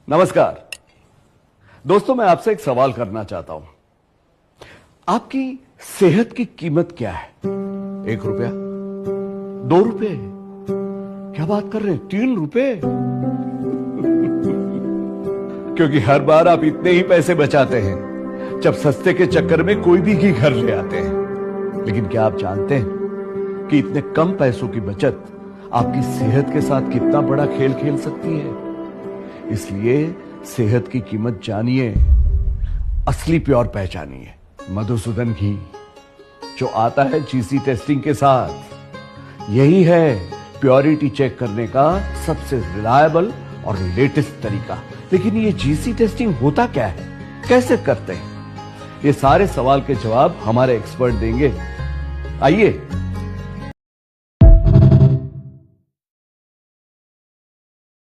नमस्कार दोस्तों, मैं आपसे एक सवाल करना चाहता हूं। आपकी सेहत की कीमत क्या है? 1 रुपया, 2 रुपए, क्या बात कर रहे हैं, 3 रुपए? क्योंकि हर बार आप इतने ही पैसे बचाते हैं जब सस्ते के चक्कर में कोई भी घी घर ले आते हैं। लेकिन क्या आप जानते हैं कि इतने कम पैसों की बचत आपकी सेहत के साथ कितना बड़ा खेल खेल सकती है? इसलिए सेहत की कीमत जानिए, असली प्योर पहचानिए। मधुसूदन घी जो आता है जीसी टेस्टिंग के साथ, यही है प्योरिटी चेक करने का सबसे रिलायबल और लेटेस्ट तरीका। लेकिन ये जीसी टेस्टिंग होता क्या है, कैसे करते हैं? ये सारे सवाल के जवाब हमारे एक्सपर्ट देंगे। आइए